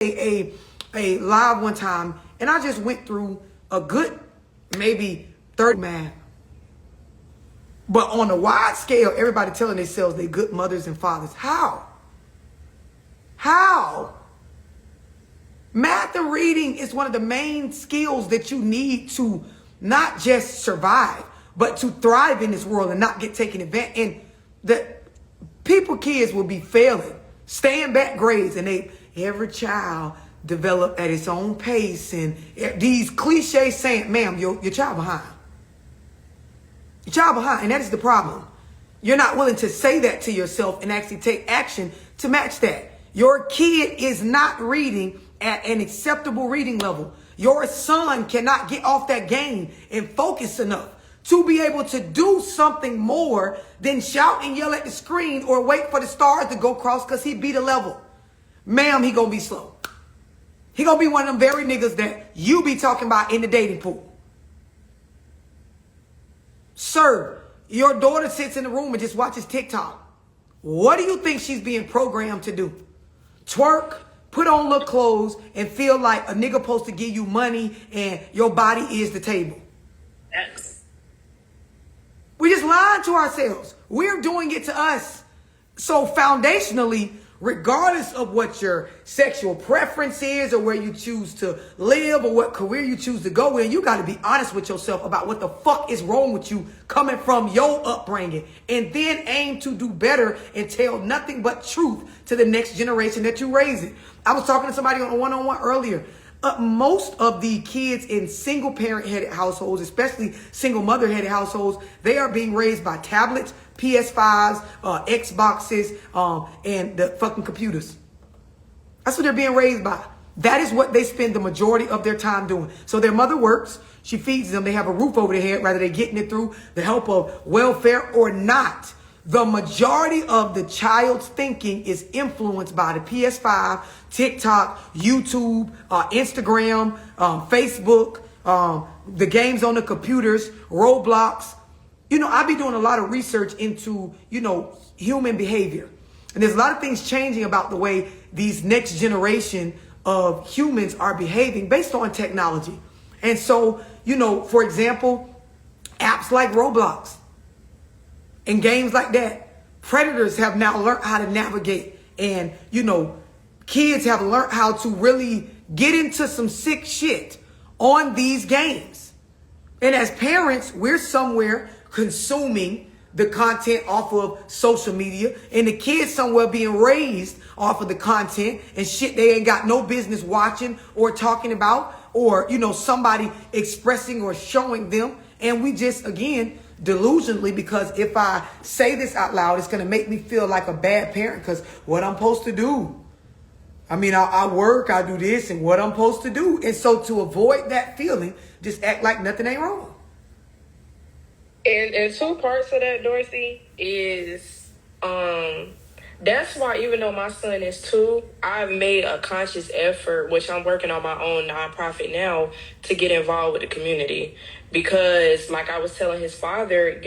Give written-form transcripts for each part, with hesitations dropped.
a live one time, and I just went through a good maybe 30 math. But on a wide scale, everybody telling themselves they're good mothers and fathers. How? How? Math and reading is one of the main skills that you need to not just survive, but to thrive in this world and not get taken advantage. And the kids will be failing, staying back grades, and every child develop at its own pace. And these cliches saying, ma'am, your child behind. Your child behind, and that is the problem. You're not willing to say that to yourself and actually take action to match that. Your kid is not reading at an acceptable reading level. Your son cannot get off that game and focus enough to be able to do something more than shout and yell at the screen or wait for the stars to go across because he beat a level. Ma'am, he gonna be slow. He gonna be one of them very niggas that you be talking about in the dating pool. Sir, your daughter sits in the room and just watches TikTok. What do you think she's being programmed to do? Twerk, put on little clothes, and feel like a nigga supposed to give you money and your body is the table. X. We just lying to ourselves. We're doing it to us. So foundationally, regardless of what your sexual preference is or where you choose to live or what career you choose to go in, you got to be honest with yourself about what the fuck is wrong with you coming from your upbringing, and then aim to do better and tell nothing but truth to the next generation that you're raising. I was talking to somebody on a one-on-one earlier. Most of the kids in single parent headed households, especially single mother headed households, they are being raised by tablets, PS5s, Xboxes, and the fucking computers. That's what they're being raised by. That is what they spend the majority of their time doing. So their mother works, she feeds them, they have a roof over their head, whether they're getting it through the help of welfare or not. The majority of the child's thinking is influenced by the PS5, TikTok, YouTube, Instagram, Facebook, the games on the computers, Roblox. You know, I be doing a lot of research into, human behavior. And there's a lot of things changing about the way these next generation of humans are behaving based on technology. And so, for example, apps like Roblox and games like that, predators have now learned how to navigate. And, kids have learned how to really get into some sick shit on these games. And as parents, we're somewhere consuming the content off of social media, and the kids somewhere being raised off of the content and shit they ain't got no business watching or talking about, or, somebody expressing or showing them. And we just, again, delusionally, because if I say this out loud, it's going to make me feel like a bad parent because what I'm supposed to do. I mean, I work, I do this, and what I'm supposed to do. And so to avoid that feeling, just act like nothing ain't wrong. And two parts of that, Dorsey, is that's why even though my son is 2, I've made a conscious effort, which I'm working on my own nonprofit now, to get involved with the community. Because like I was telling his father,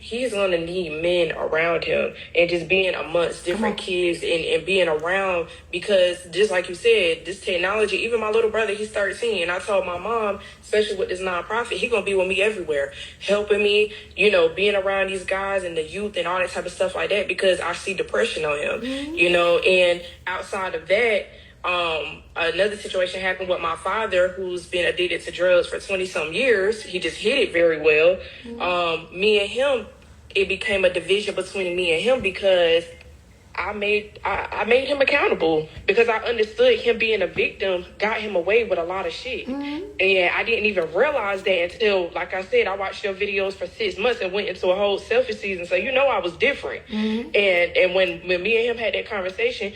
he's going to need men around him, and just being amongst different kids and being around, because just like you said, this technology, even my little brother, he's 13. And I told my mom, especially with this nonprofit, he's going to be with me everywhere, helping me, being around these guys and the youth and all that type of stuff like that, because I see depression on him, and outside of that, another situation happened with my father, who's been addicted to drugs for 20-some years. He just hid it very well. Me and him, it became a division between me and him because I made him accountable, because I understood him being a victim got him away with a lot of shit. And I didn't even realize that until, like I said, I watched your videos for 6 months and went into a whole selfie season. So, I was different. And when me and him had that conversation,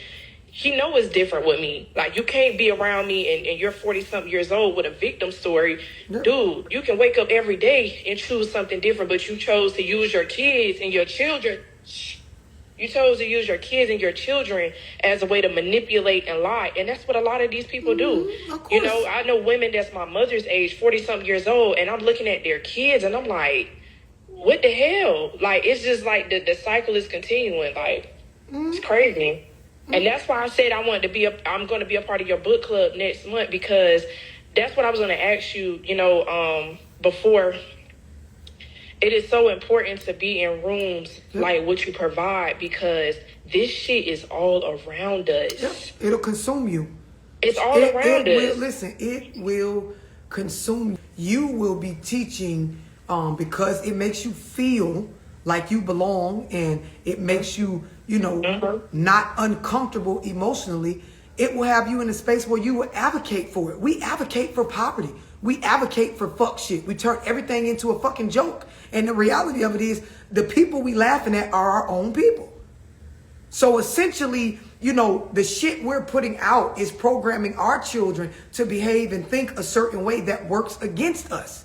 he know it's different with me. Like, you can't be around me and you're 40-something years old with a victim story. Yeah. Dude, you can wake up every day and choose something different, but you chose to use your kids and your children. You chose to use your kids and your children as a way to manipulate and lie. And that's what a lot of these people do. I know women that's my mother's age, 40-something years old, and I'm looking at their kids and I'm like, what the hell? Like, it's just like the cycle is continuing. Like, it's crazy. And that's why I said I'm going to be a part of your book club next month, because that's what I was going to ask you, before. It is so important to be in rooms like what you provide, because this shit is all around us. Yep. It'll consume you. It's all around us. Listen, it will consume you. You will be teaching because it makes you feel like you belong, and it makes you, not uncomfortable emotionally. It will have you in a space where you will advocate for it. We advocate for poverty. We advocate for fuck shit. We turn everything into a fucking joke. And the reality of it is, the people we laughing at are our own people. So essentially, the shit we're putting out is programming our children to behave and think a certain way that works against us.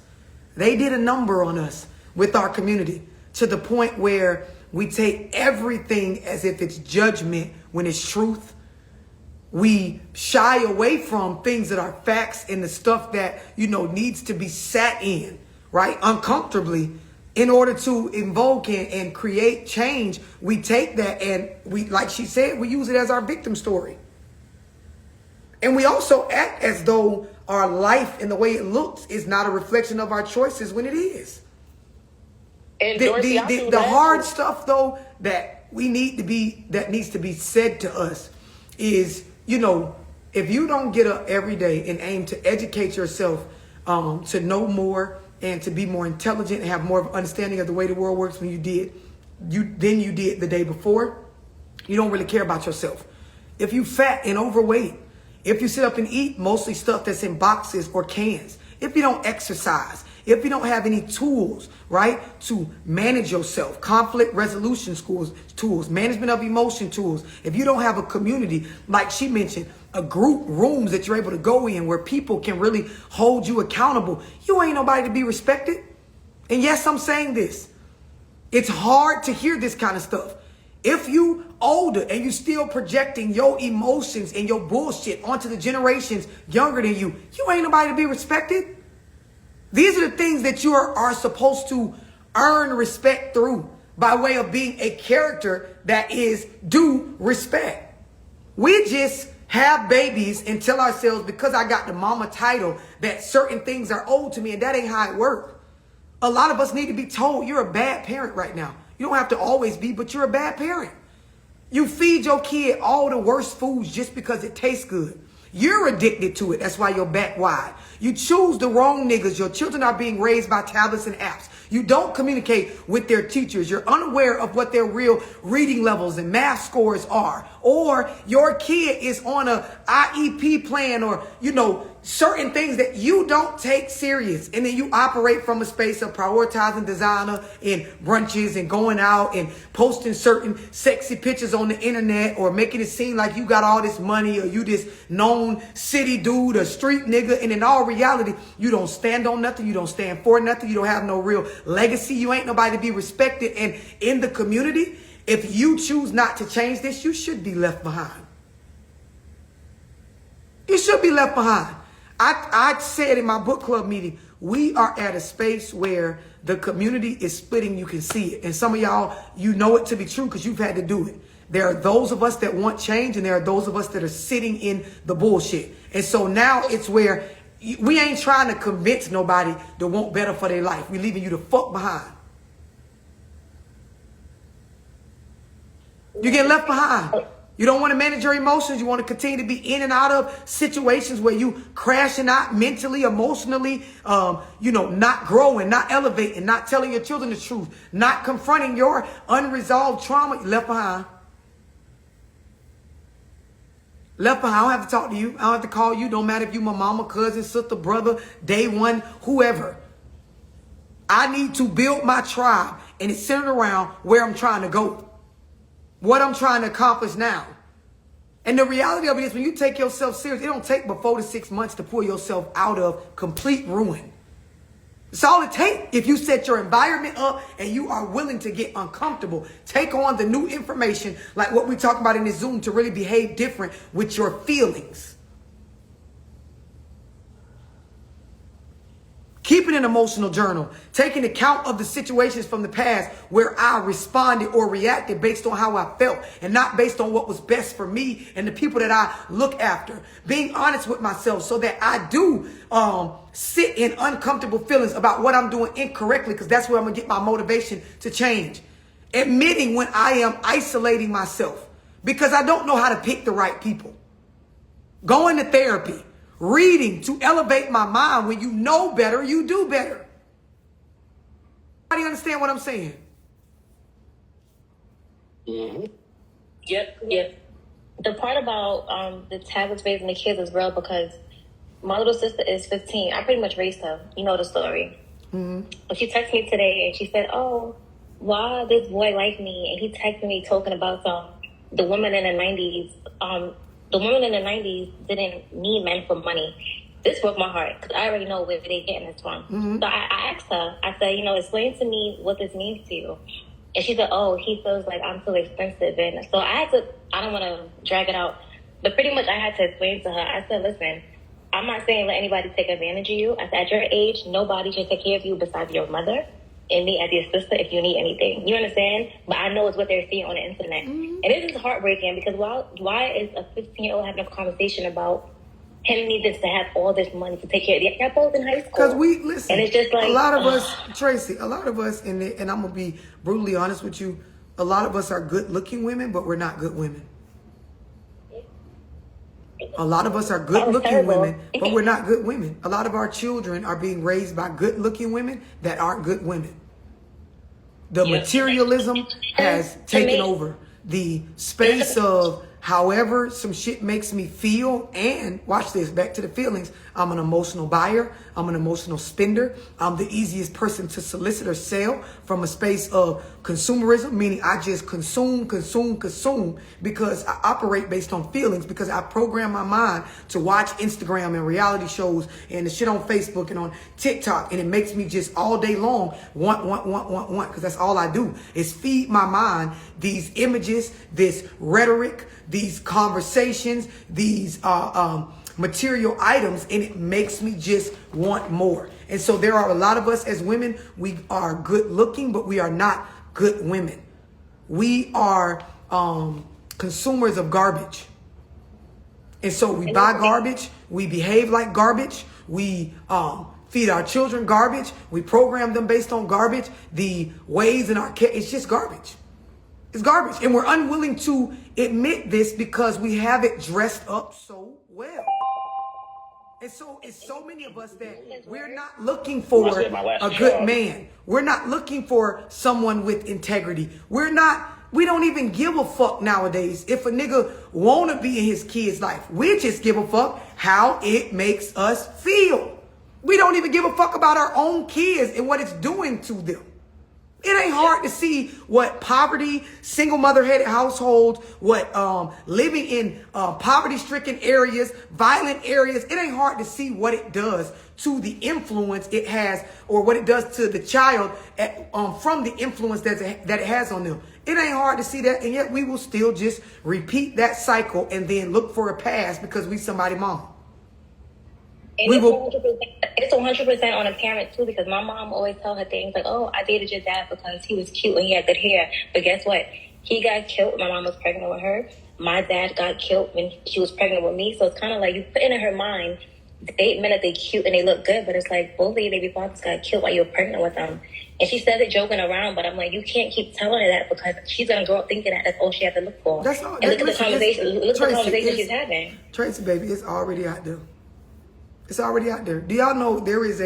They did a number on us with our community, to the point where we take everything as if it's judgment when it's truth. We shy away from things that are facts and the stuff that, needs to be sat in, right? Uncomfortably, in order to invoke and create change. We take that and we, like she said, we use it as our victim story. And we also act as though our life and the way it looks is not a reflection of our choices, when it is. And Dorsey, the hard stuff, though, that needs to be said to us is, if you don't get up every day and aim to educate yourself, to know more and to be more intelligent and have more of an understanding of the way the world works than you did the day before, you don't really care about yourself. If you fat and overweight, if you sit up and eat mostly stuff that's in boxes or cans, if you don't exercise, if you don't have any tools, right, to manage yourself, conflict resolution tools, management of emotion tools, if you don't have a community, like she mentioned, a group, rooms that you're able to go in where people can really hold you accountable, you ain't nobody to be respected. And yes, I'm saying this. It's hard to hear this kind of stuff. If you older and you still projecting your emotions and your bullshit onto the generations younger than you ain't nobody to be respected. These are the things that you are supposed to earn respect through, by way of being a character that is due respect. We just have babies and tell ourselves, because I got the mama title, that certain things are owed to me, and that ain't how it works. A lot of us need to be told, you're a bad parent right now. You don't have to always be, but you're a bad parent. You feed your kid all the worst foods just because it tastes good. You're addicted to it. That's why you're back wide. You choose the wrong niggas. Your children are being raised by tablets and apps. You don't communicate with their teachers. You're unaware of what their real reading levels and math scores are. Or your kid is on a IEP plan, or, certain things that you don't take serious. And then you operate from a space of prioritizing designer and brunches and going out and posting certain sexy pictures on the internet, or making it seem like you got all this money, or you this known city dude, a street nigga. And in all reality, you don't stand on nothing. You don't stand for nothing. You don't have no real legacy. You ain't nobody to be respected. And in the community, if you choose not to change this, you should be left behind. You should be left behind. I said in my book club meeting, we are at a space where the community is splitting. You can see it. And some of y'all, you know it to be true because you've had to do it. There are those of us that want change, and there are those of us that are sitting in the bullshit. And so now it's where we ain't trying to convince nobody to want better for their life. We're leaving you the fuck behind. You get left behind. You don't want to manage your emotions. You want to continue to be in and out of situations where you crashing out mentally, emotionally, not growing, not elevating, not telling your children the truth, not confronting your unresolved trauma. You're left behind. Left behind. I don't have to talk to you. I don't have to call you. Don't matter if you my mama, cousin, sister, brother, day one, whoever. I need to build my tribe, and it's centered around where I'm trying to go. What I'm trying to accomplish now. And the reality of it is, when you take yourself serious, it don't take but 4 to 6 months to pull yourself out of complete ruin. It's all it takes. If you set your environment up and you are willing to get uncomfortable, take on the new information, like what we talk about in this Zoom, to really behave different with your feelings. Keep keeping an emotional journal, taking account of the situations from the past where I responded or reacted based on how I felt and not based on what was best for me and the people that I look after. Being honest with myself so that I do sit in uncomfortable feelings about what I'm doing incorrectly, because that's where I'm gonna get my motivation to change. Admitting when I am isolating myself because I don't know how to pick the right people. Going to therapy. Reading to elevate my mind. When you know better, you do better. How do you understand what I'm saying? Mm-hmm. Yep. The part about the tablets raising the kids is real because my little sister is 15. I pretty much raised her. You know the story. Mm-hmm. But she texted me today and she said, "Oh, why this boy like me?" And he texted me talking about the women in the 90s. The women in the 90s didn't need men for money. This broke my heart because I already know where they're getting this from. Mm-hmm. So I asked her, I said, explain to me what this means to you. And she said, "Oh, he feels like I'm too expensive." And so I don't want to drag it out, but pretty much I had to explain to her. I said, "Listen, I'm not saying let anybody take advantage of you. I said, at your age, nobody can take care of you besides your mother and me as your sister if you need anything." You understand? But I know it's what they're seeing on the internet. Mm-hmm. And this is heartbreaking because why is a 15-year-old having a conversation about him needing to have all this money to take care of you? They're both in high school. Because listen, and it's just like, a lot of us, Tracy, and I'm going to be brutally honest with you, a lot of us are good-looking women, but we're not good women. A lot of us are good-looking women, but we're not good women. A lot of our children are being raised by good-looking women that aren't good women. The materialism has taken over the space of however some shit makes me feel. And watch this, back to the feelings. I'm an emotional buyer. I'm an emotional spender. I'm the easiest person to solicit or sell from a space of consumerism, meaning I just consume because I operate based on feelings, because I program my mind to watch Instagram and reality shows and the shit on Facebook and on TikTok. And it makes me just all day long want, because that's all I do is feed my mind these images, this rhetoric, these conversations, these material items, and it makes me just want more. And so there are a lot of us as women, we are good looking, but we are not good women. We are consumers of garbage. And so we buy garbage, we behave like garbage, we feed our children garbage, we program them based on garbage. The ways in our care, it's just garbage. It's garbage. And we're unwilling to admit this because we have it dressed up so well. And so it's so many of us that we're not looking for a good man. We're not looking for someone with integrity. We don't even give a fuck nowadays if a nigga wanna be in his kid's life. We just give a fuck how it makes us feel. We don't even give a fuck about our own kids and what it's doing to them. It ain't hard to see what poverty, single mother-headed households, what living in poverty-stricken areas, violent areas. It ain't hard to see what it does to the influence it has, or what it does to the child from the influence that it has on them. It ain't hard to see that, and yet we will still just repeat that cycle and then look for a pass because we somebody's mom. And it's 100% on a parent too, because my mom always tell her things like, "Oh, I dated your dad because he was cute and he had good hair." But guess what? He got killed when my mom was pregnant with her. My dad got killed when she was pregnant with me. So it's kind of like you put in her mind, they men that they cute and they look good, but it's like both of your baby fathers got killed while you were pregnant with them. And she says it joking around, but I'm like, you can't keep telling her that because she's gonna grow up thinking that that's all she has to look for. That's all. And look at the conversation. Look at the conversation she's having. Tracy, baby, it's already out there. It's already out there. Do y'all know there is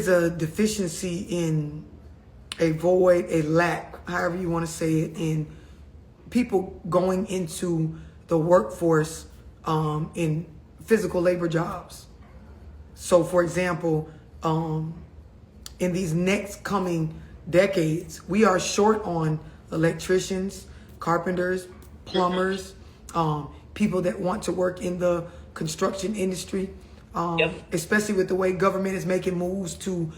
a deficiency in a void, a lack, however you want to say it, in people going into the workforce in physical labor jobs. So, for example, in these next coming decades, we are short on electricians, carpenters, plumbers, people that want to work in the construction industry, especially with the way government is making moves to,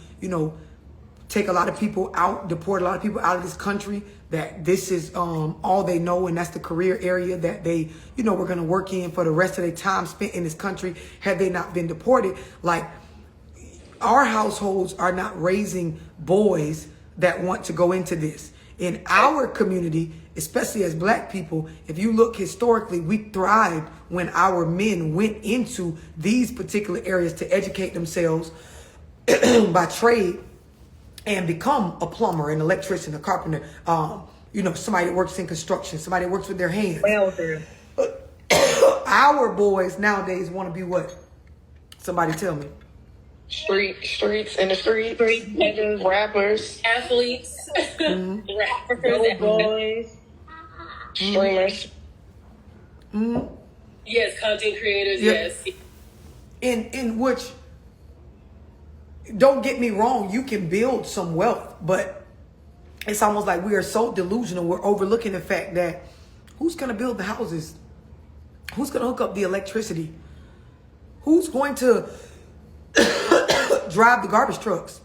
take a lot of people out, deport a lot of people out of this country, that this is all they know, and that's the career area that they, you know, were going to work in for the rest of their time spent in this country had they not been deported. Like, our households are not raising boys that want to go into this. In our community, especially as black people, if you look historically, we thrived when our men went into these particular areas to educate themselves by trade and become a plumber, an electrician, a carpenter, you know, somebody that works in construction, somebody that works with their hands. Welder. Our boys nowadays want to be what? Somebody tell me. Streets in the streets. Rappers. Athletes. Rappers. Boys. Streamers. Yes, content creators, Yep. yes. In which, don't get me wrong, you can build some wealth, but it's almost like we are so delusional. We're overlooking the fact that who's going to build the houses? Who's going to hook up the electricity? Who's going to drive the garbage trucks?